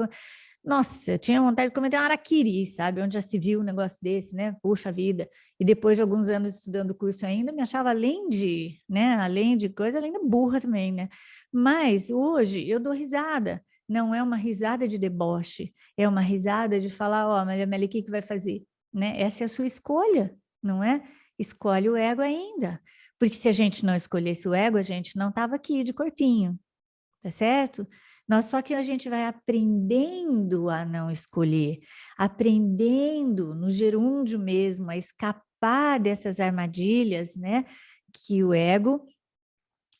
Nossa, eu tinha vontade de cometer um araquiri, sabe? Onde já se viu um negócio desse, né? Puxa vida. E depois de alguns anos estudando o curso ainda, me achava além de, né? Além de coisa, além da burra também, né? Mas hoje eu dou risada. Não é uma risada de deboche, é uma risada de falar, ó, Maria Amélia, o que que vai fazer? Né? Essa é a sua escolha, não é? Escolhe o ego ainda. Porque se a gente não escolhesse o ego, a gente não estava aqui de corpinho, tá certo? Só que a gente vai aprendendo a não escolher, aprendendo no gerúndio mesmo, a escapar dessas armadilhas, né? Que o ego,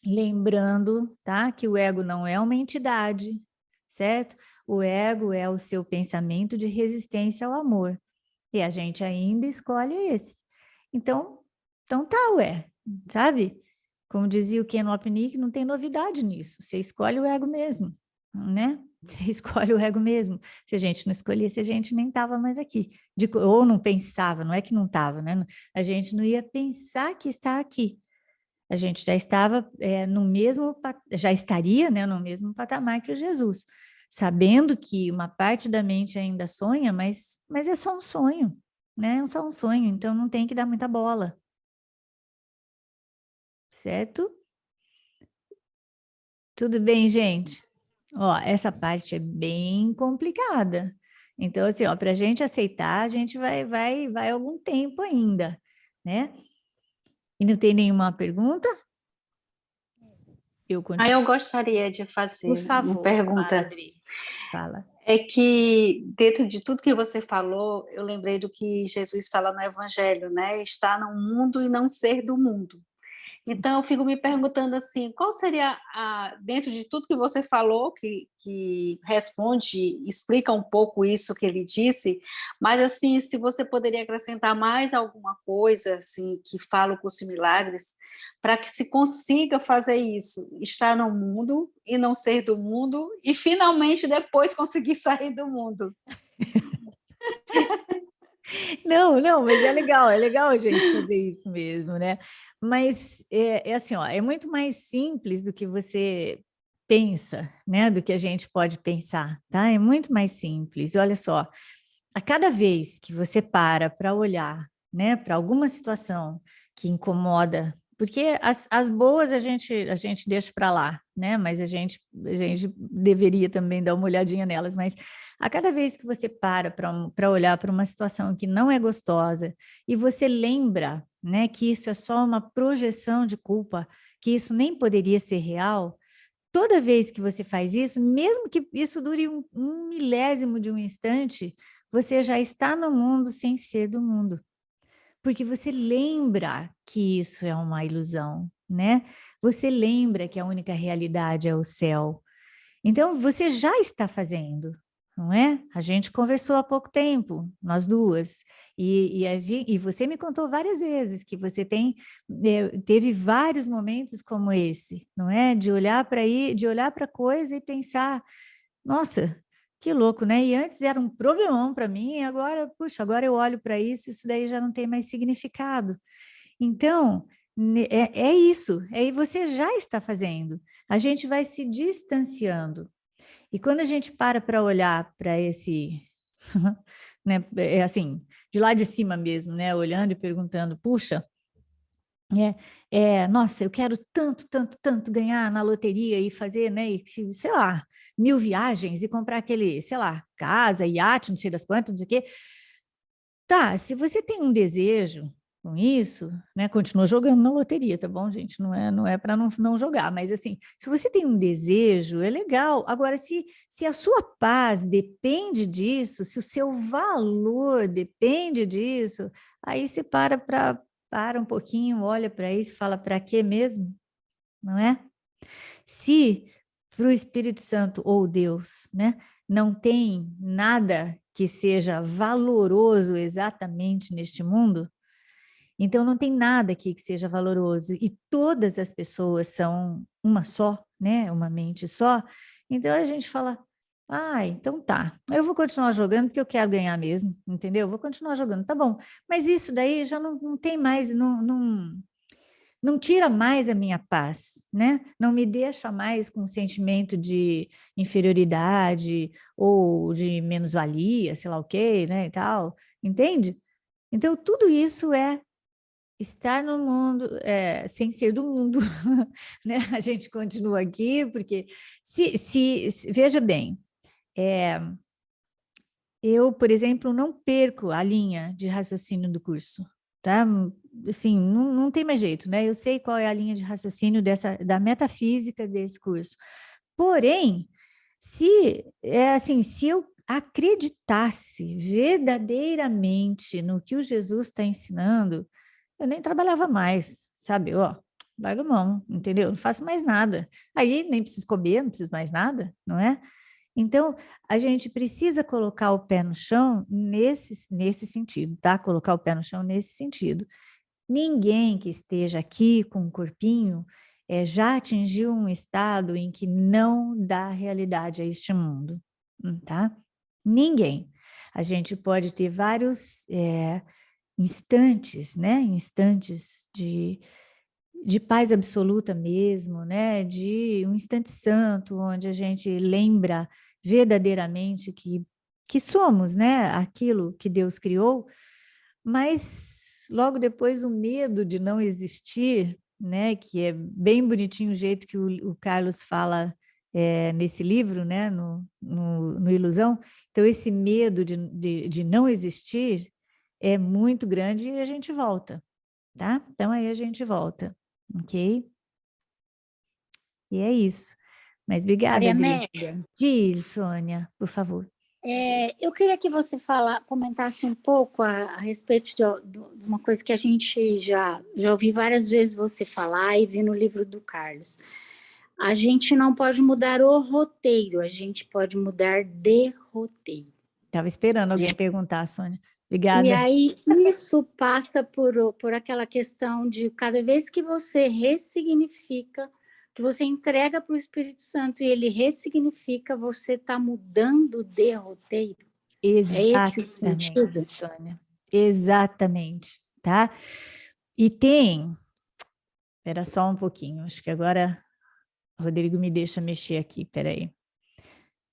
lembrando, tá? Que o ego não é uma entidade, certo? O ego é o seu pensamento de resistência ao amor. E a gente ainda escolhe esse. Então tá, ué, sabe? Como dizia o Ken Wapnick, não tem novidade nisso. Você escolhe o ego mesmo, né? Você escolhe o ego mesmo. Se a gente não escolhesse, a gente nem estava mais aqui. Ou não pensava, não é que não estava, né? A gente não ia pensar que está aqui. A gente já estava no mesmo, já estaria, né, no mesmo patamar que o Jesus, sabendo que uma parte da mente ainda sonha, mas é só um sonho, né? É só um sonho, então não tem que dar muita bola, certo? Tudo bem, gente? Ó, essa parte é bem complicada. Então, assim, ó, para a gente aceitar, a gente vai algum tempo ainda, né? E não tem nenhuma pergunta? Eu Aí continuo. eu gostaria de Por fazer uma favor, fala, pergunta. Adri. Fala. É que, dentro de tudo que você falou, eu lembrei do que Jesus fala no Evangelho, né? Estar no mundo e não ser do mundo. Então, eu fico me perguntando assim, qual seria, dentro de tudo que você falou, que responde, explica um pouco isso que ele disse, mas assim, se você poderia acrescentar mais alguma coisa, assim, que fala o curso de milagres, para que se consiga fazer isso, estar no mundo e não ser do mundo, e finalmente depois conseguir sair do mundo. Não, mas é legal a gente fazer isso mesmo, né? Mas é assim, ó, é muito mais simples do que você pensa, né? Do que a gente pode pensar, tá? É muito mais simples. Olha só, a cada vez que você para olhar, né, para alguma situação que incomoda, porque as boas a gente deixa para lá, né? Mas a gente deveria também dar uma olhadinha nelas, mas a cada vez que você para olhar para uma situação que não é gostosa e você lembra, né, que isso é só uma projeção de culpa, que isso nem poderia ser real, toda vez que você faz isso, mesmo que isso dure um milésimo de um instante, você já está no mundo sem ser do mundo. Porque você lembra que isso é uma ilusão, né? Você lembra que a única realidade é o céu. Então, você já está fazendo, não é? A gente conversou há pouco tempo, nós duas, e você me contou várias vezes que você teve vários momentos como esse, não é? De olhar para a coisa e pensar, nossa, que louco, né? E antes era um problemão para mim, e agora, puxa, agora eu olho para isso daí já não tem mais significado. Então, é isso, aí você já está fazendo. A gente vai se distanciando. E quando a gente para olhar para esse, né, é assim, de lá de cima mesmo, né, olhando e perguntando, puxa, nossa, eu quero tanto, tanto, tanto ganhar na loteria e fazer, né, sei lá, 1000 viagens e comprar aquele, sei lá, casa, iate, não sei das quantas, não sei o quê. Tá, se você tem um desejo com isso, né, continua jogando na loteria, tá bom, gente? Não é para não jogar, mas assim, se você tem um desejo, é legal. Agora, se a sua paz depende disso, se o seu valor depende disso, aí você para um pouquinho, olha para isso e fala, para quê mesmo? Não é? Se para o Espírito Santo ou Deus, né, não tem nada que seja valoroso exatamente neste mundo, então não tem nada aqui que seja valoroso e todas as pessoas são uma só, né, uma mente só. Então a gente fala, então tá, eu vou continuar jogando porque eu quero ganhar mesmo, entendeu? Vou continuar jogando, tá bom. Mas isso daí já não tem mais, não tira mais a minha paz, né? Não me deixa mais com um sentimento de inferioridade ou de menos-valia, sei lá o quê, né, e tal, entende? Então, tudo isso é estar no mundo, sem ser do mundo, né? A gente continua aqui, porque veja bem, eu, por exemplo, não perco a linha de raciocínio do curso, tá? Assim, não tem mais jeito, né? Eu sei qual é a linha de raciocínio da metafísica desse curso. Porém, se eu acreditasse verdadeiramente no que o Jesus está ensinando, eu nem trabalhava mais, sabe? Ó, larga a mão, entendeu? Não faço mais nada. Aí nem preciso comer, não preciso mais nada, não é? Então, a gente precisa colocar o pé no chão nesse sentido, tá? Colocar o pé no chão nesse sentido. Ninguém que esteja aqui com um corpinho já atingiu um estado em que não dá realidade a este mundo, tá? Ninguém. A gente pode ter vários instantes, né? Instantes de paz absoluta mesmo, né? De um instante santo, onde a gente lembra verdadeiramente que somos, né? Aquilo que Deus criou, mas logo depois o medo de não existir, né? Que é bem bonitinho o jeito que o Carlos fala nesse livro, né? No Ilusão. Então, esse medo de não existir é muito grande e a gente volta, tá? Então, aí a gente volta. Ok? E é isso. Mas obrigada, Maria Adri. Amélia, Diz, Sônia, por favor. eu queria que você comentasse um pouco a respeito de uma coisa que a gente já ouvi várias vezes você falar e vi no livro do Carlos. A gente não pode mudar o roteiro, a gente pode mudar de roteiro. Estava esperando alguém perguntar, Sônia. E Obrigada. aí isso passa por aquela questão de cada vez que você ressignifica, que você entrega para o Espírito Santo e ele ressignifica, você está mudando de roteiro. É esse o sentido? Exatamente, Sônia. Exatamente, tá? E tem... Espera só um pouquinho, acho que agora o Rodrigo me deixa mexer aqui, peraí.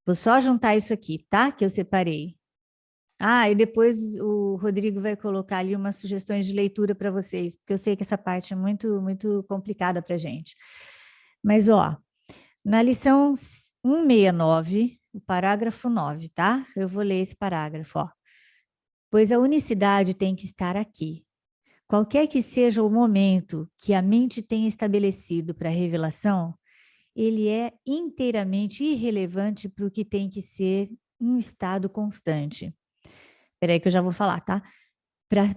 Vou só juntar isso aqui, tá? Que eu separei. E depois o Rodrigo vai colocar ali umas sugestões de leitura para vocês, porque eu sei que essa parte é muito, muito complicada para a gente. Mas, ó, na lição 169, o parágrafo 9, tá? Eu vou ler esse parágrafo, ó. Pois a unicidade tem que estar aqui. Qualquer que seja o momento que a mente tenha estabelecido para a revelação, ele é inteiramente irrelevante para o que tem que ser um estado constante. Espera aí que eu já vou falar, tá? Para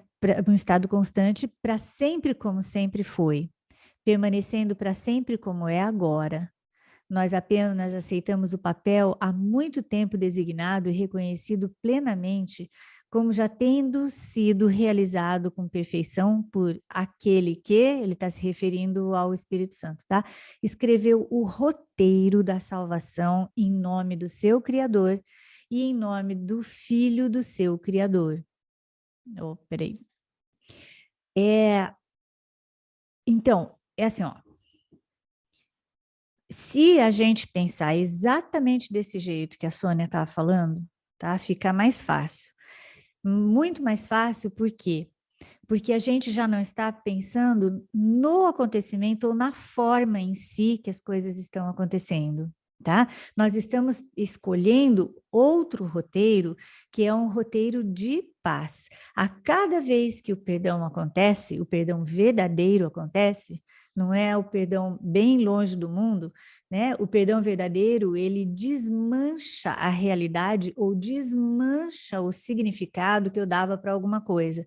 um estado constante, para sempre como sempre foi, permanecendo para sempre como é agora. Nós apenas aceitamos o papel há muito tempo designado e reconhecido plenamente como já tendo sido realizado com perfeição por aquele que, ele está se referindo ao Espírito Santo, tá? Escreveu o roteiro da salvação em nome do seu Criador e em nome do Filho do seu Criador. Peraí. Então, é assim, ó. Se a gente pensar exatamente desse jeito que a Sônia estava falando, tá? Fica mais fácil. Muito mais fácil, por quê? Porque a gente já não está pensando no acontecimento ou na forma em si que as coisas estão acontecendo, tá? Nós estamos escolhendo outro roteiro, que é um roteiro de paz. A cada vez que o perdão acontece, o perdão verdadeiro acontece, não é o perdão bem longe do mundo, né? O perdão verdadeiro, ele desmancha a realidade ou desmancha o significado que eu dava para alguma coisa.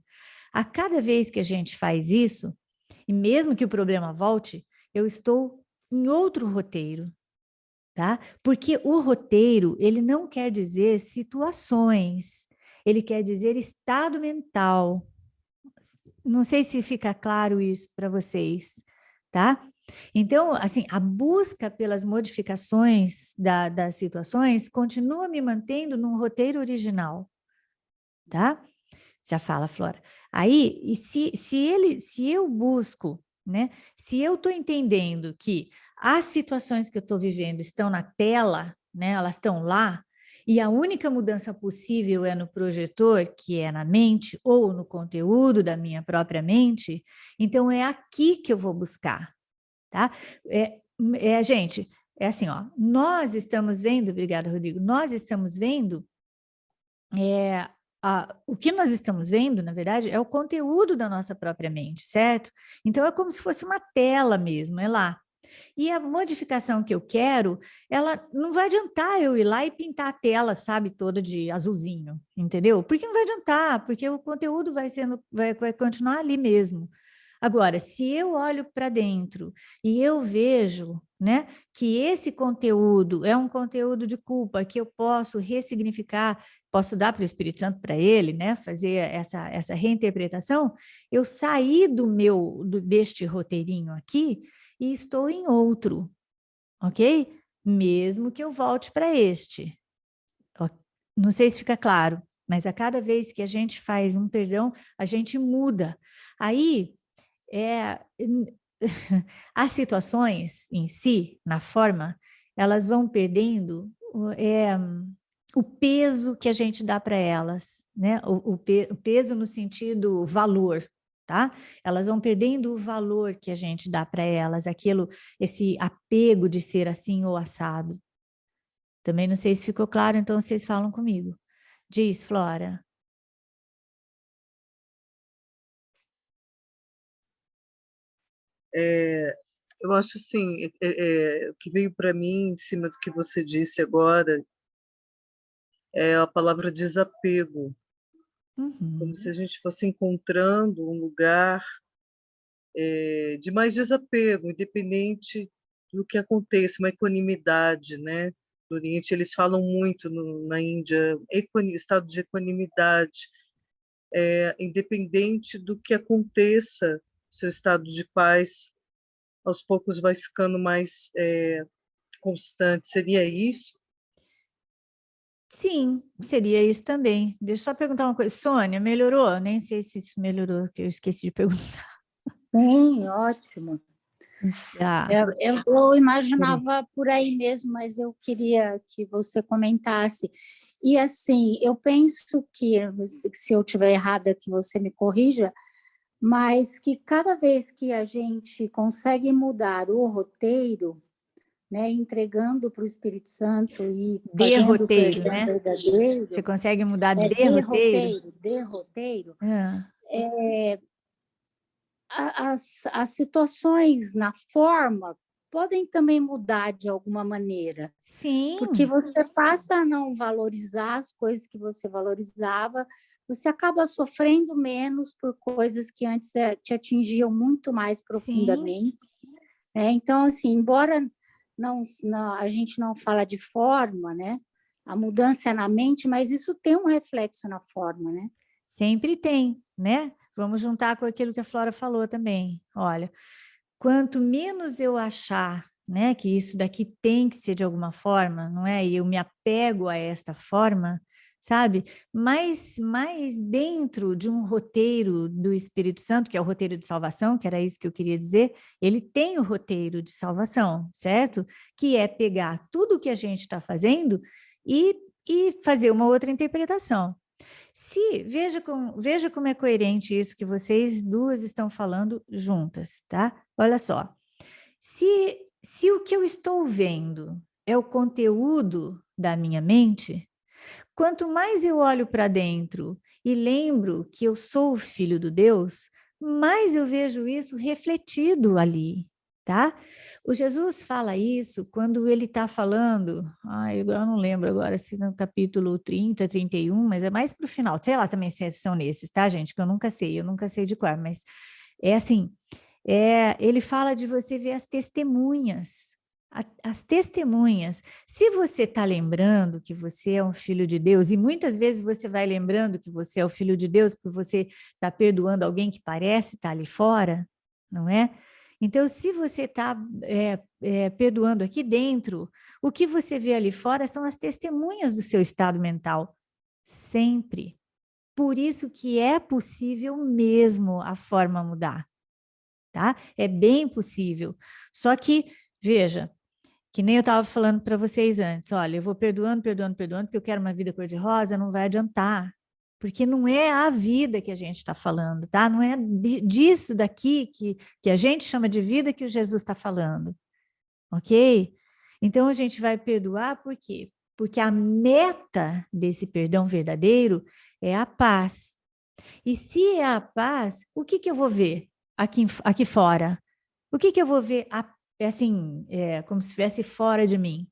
A cada vez que a gente faz isso, e mesmo que o problema volte, eu estou em outro roteiro, tá? Porque o roteiro, ele não quer dizer situações, ele quer dizer estado mental. Não sei se fica claro isso para vocês, tá? Então, assim, a busca pelas modificações das situações continua me mantendo num roteiro original, tá? Já fala, Flora. Aí, e se eu busco, né? Se eu estou entendendo que as situações que eu estou vivendo estão na tela, né? Elas estão lá, e a única mudança possível é no projetor, que é na mente, ou no conteúdo da minha própria mente, então é aqui que eu vou buscar, tá? Gente, é assim, ó, nós estamos vendo, obrigada, Rodrigo, nós estamos vendo o que nós estamos vendo, na verdade, é o conteúdo da nossa própria mente, certo? Então, é como se fosse uma tela mesmo, é lá. E a modificação que eu quero, ela não vai adiantar eu ir lá e pintar a tela, sabe, toda de azulzinho, entendeu? Porque não vai adiantar, porque o conteúdo vai continuar ali mesmo. Agora, se eu olho para dentro e eu vejo, né, que esse conteúdo é um conteúdo de culpa que eu posso ressignificar, posso dar para o Espírito Santo para ele, né, fazer essa reinterpretação, eu saí deste roteirinho aqui e estou em outro, ok? Mesmo que eu volte para este. Não sei se fica claro, mas a cada vez que a gente faz um perdão, a gente muda. Aí as situações em si, na forma, elas vão perdendo o peso que a gente dá para elas, né? O peso no sentido valor, tá? Elas vão perdendo o valor que a gente dá para elas, esse apego de ser assim ou assado. Também não sei se ficou claro, então vocês falam comigo. Diz, Flora. Eu acho assim, o que veio para mim em cima do que você disse agora é a palavra desapego, como se a gente fosse encontrando um lugar de mais desapego, independente do que aconteça, uma equanimidade, né? No Oriente eles falam muito na Índia, estado de equanimidade, independente do que aconteça, seu estado de paz aos poucos vai ficando mais constante. Seria isso? Sim, seria isso também. Deixa eu só perguntar uma coisa. Sônia, melhorou? Nem sei se isso melhorou, que eu esqueci de perguntar. Sim, ótimo. Ah, Eu imaginava por aí mesmo, mas eu queria que você comentasse. E assim, eu penso que, se eu estiver errada, que você me corrija, mas que cada vez que a gente consegue mudar o roteiro, né, entregando para o Espírito Santo e de fazendo o roteiro, perdão né? verdadeiro, Você consegue mudar de de roteiro? roteiro, Ah, as situações na forma podem também mudar de alguma maneira, porque sim, você passa a não valorizar as coisas que você valorizava, você acaba sofrendo menos por coisas que antes te atingiam muito mais sim. profundamente. Então, assim, embora a gente não fala de forma, né? A mudança é na mente, mas isso tem um reflexo na forma, né? Sempre tem, né? Vamos juntar com aquilo que a Flora falou também. Olha, quanto menos eu achar, né, que isso daqui tem que ser de alguma forma, não é? E eu me apego a esta forma, sabe? Mais dentro de um roteiro do Espírito Santo, que é o roteiro de salvação, que era isso que eu queria dizer, ele tem o roteiro de salvação, certo? Que é pegar tudo o que a gente está fazendo e fazer uma outra interpretação. Veja como é coerente isso que vocês duas estão falando juntas, tá? Olha só. Se o que eu estou vendo é o conteúdo da minha mente, quanto mais eu olho para dentro e lembro que eu sou o filho do Deus, mais eu vejo isso refletido ali. tá? O Jesus fala isso quando ele está falando, eu não lembro agora se no capítulo 30, 31, mas é mais para o final, sei lá também se são nesses, tá, gente? Que eu nunca sei de qual, mas é assim, ele fala de você ver as testemunhas, as testemunhas. Se você está lembrando que você é um filho de Deus, e muitas vezes você vai lembrando que você é o filho de Deus, porque você está perdoando alguém que parece estar ali fora, não é? Então, se você está perdoando aqui dentro, o que você vê ali fora são as testemunhas do seu estado mental, sempre. Por isso que é possível mesmo a forma mudar, tá? É bem possível. Só que, veja, que nem eu estava falando para vocês antes, olha, eu vou perdoando, porque eu quero uma vida cor-de-rosa, não vai adiantar. Porque não é a vida que a gente está falando, tá? Não é disso daqui que a gente chama de vida que o Jesus está falando, ok? Então a gente vai perdoar por quê? Porque a meta desse perdão verdadeiro é a paz. E se é a paz, o que eu vou ver aqui fora? O que eu vou ver assim, como se estivesse fora de mim?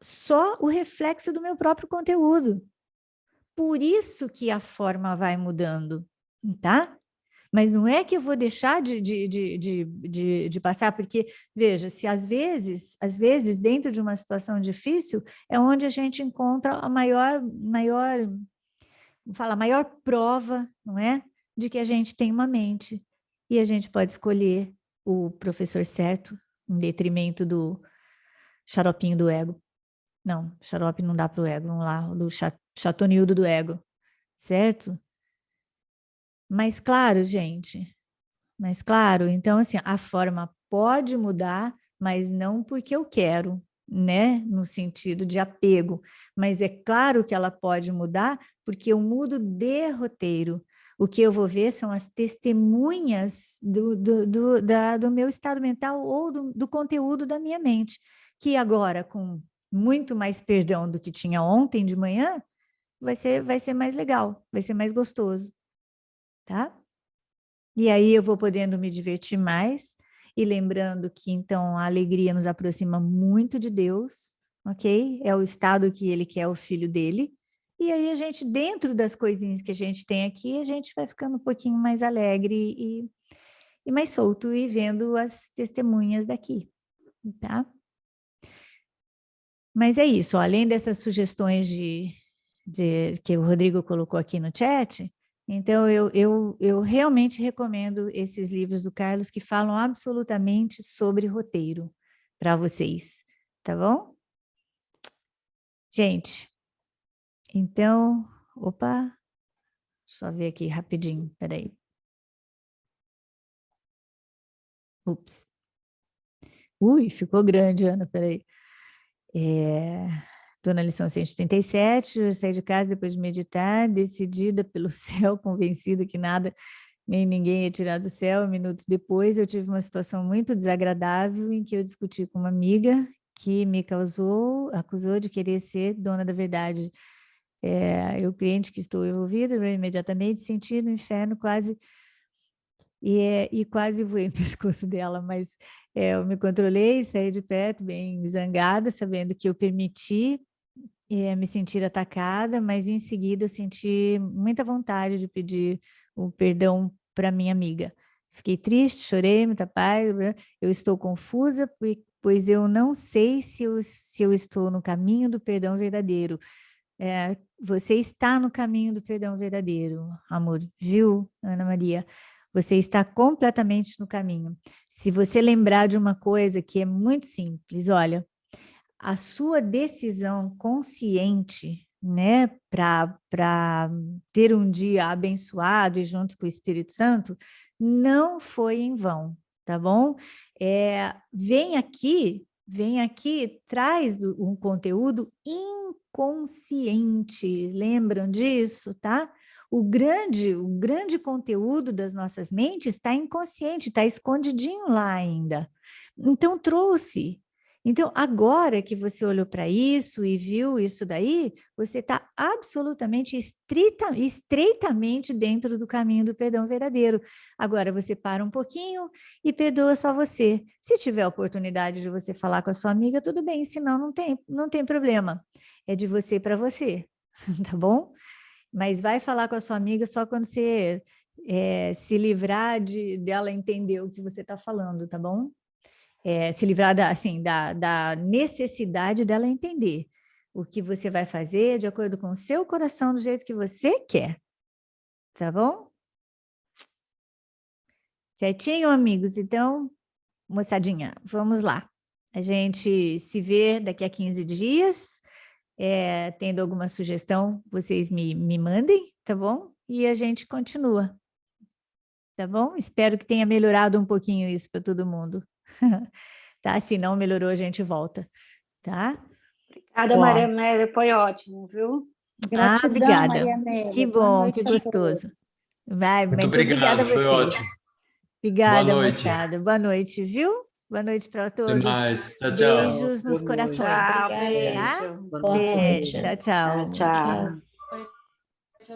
Só o reflexo do meu próprio conteúdo. Por isso que a forma vai mudando, tá? Mas não é que eu vou deixar de passar, porque, veja, se às vezes, dentro de uma situação difícil, é onde a gente encontra a maior prova, não é? De que a gente tem uma mente. E a gente pode escolher o professor certo, em detrimento do xaropinho do ego. Não, xarope não dá para o ego, vamos lá, do chatonildo do ego, certo? Mas claro, gente, então assim, a forma pode mudar, mas não porque eu quero, né? No sentido de apego, mas é claro que ela pode mudar porque eu mudo de roteiro. O que eu vou ver são as testemunhas do meu estado mental ou do conteúdo da minha mente, que agora, com muito mais perdão do que tinha ontem de manhã, vai ser mais legal, vai ser mais gostoso, tá? E aí eu vou podendo me divertir mais e lembrando que então a alegria nos aproxima muito de Deus, ok? É o estado que ele quer o filho dele. E aí a gente, dentro das coisinhas que a gente tem aqui, a gente vai ficando um pouquinho mais alegre e mais solto e vendo as testemunhas daqui, tá? Mas é isso, ó, além dessas sugestões que o Rodrigo colocou aqui no chat, então eu realmente recomendo esses livros do Carlos que falam absolutamente sobre roteiro para vocês, tá bom? Gente, então, opa, só ver aqui rapidinho, peraí. Ups. Ui, ficou grande, Ana, peraí. Estou na lição 137, eu saí de casa depois de meditar, decidida pelo céu, convencida que nada nem ninguém ia tirar do céu. Minutos depois, eu tive uma situação muito desagradável em que eu discuti com uma amiga que me acusou de querer ser dona da verdade. Eu, cliente que estou envolvida, imediatamente senti no inferno quase e quase voei no pescoço dela, mas eu me controlei, saí de perto, bem zangada, sabendo que eu permiti me sentir atacada, mas em seguida eu senti muita vontade de pedir o perdão para minha amiga. Fiquei triste, chorei, muita paz, eu estou confusa, pois eu não sei se eu estou no caminho do perdão verdadeiro. Você está no caminho do perdão verdadeiro, amor, viu, Ana Maria? Você está completamente no caminho. Se você lembrar de uma coisa que é muito simples, olha, a sua decisão consciente, né, para ter um dia abençoado e junto com o Espírito Santo, não foi em vão, tá bom? Vem aqui, traz um conteúdo inconsciente, lembram disso, tá? O grande conteúdo das nossas mentes está inconsciente, está escondidinho lá ainda. Então, trouxe. Então, agora que você olhou para isso e viu isso daí, você está absolutamente, estreitamente dentro do caminho do perdão verdadeiro. Agora você para um pouquinho e perdoa só você. Se tiver a oportunidade de você falar com a sua amiga, tudo bem, senão não tem problema. É de você para você, tá bom? Mas vai falar com a sua amiga só quando você se livrar dela entender o que você está falando, tá bom? Se livrar da necessidade dela entender o que você vai fazer de acordo com o seu coração, do jeito que você quer. Tá bom? Certinho, amigos? Então, moçadinha, vamos lá. A gente se vê daqui a 15 dias. Tendo alguma sugestão, vocês me mandem, tá bom? E a gente continua. Tá bom? Espero que tenha melhorado um pouquinho isso para todo mundo. Tá? Se não melhorou, a gente volta, tá? Obrigada, Maria Amélia, foi ótimo, viu? Gratidão, obrigada. Maria Amélia. Que bom, que gostoso. Muito Obrigada a obrigado, foi vocês. ótimo. Obrigada, Boa noite. moçada. Boa noite, viu? Boa noite para todos. Até mais. Tchau, tchau. Beijos nos corações. Tchau, Tá? beijo. Boa noite. Tchau, tchau. Tchau.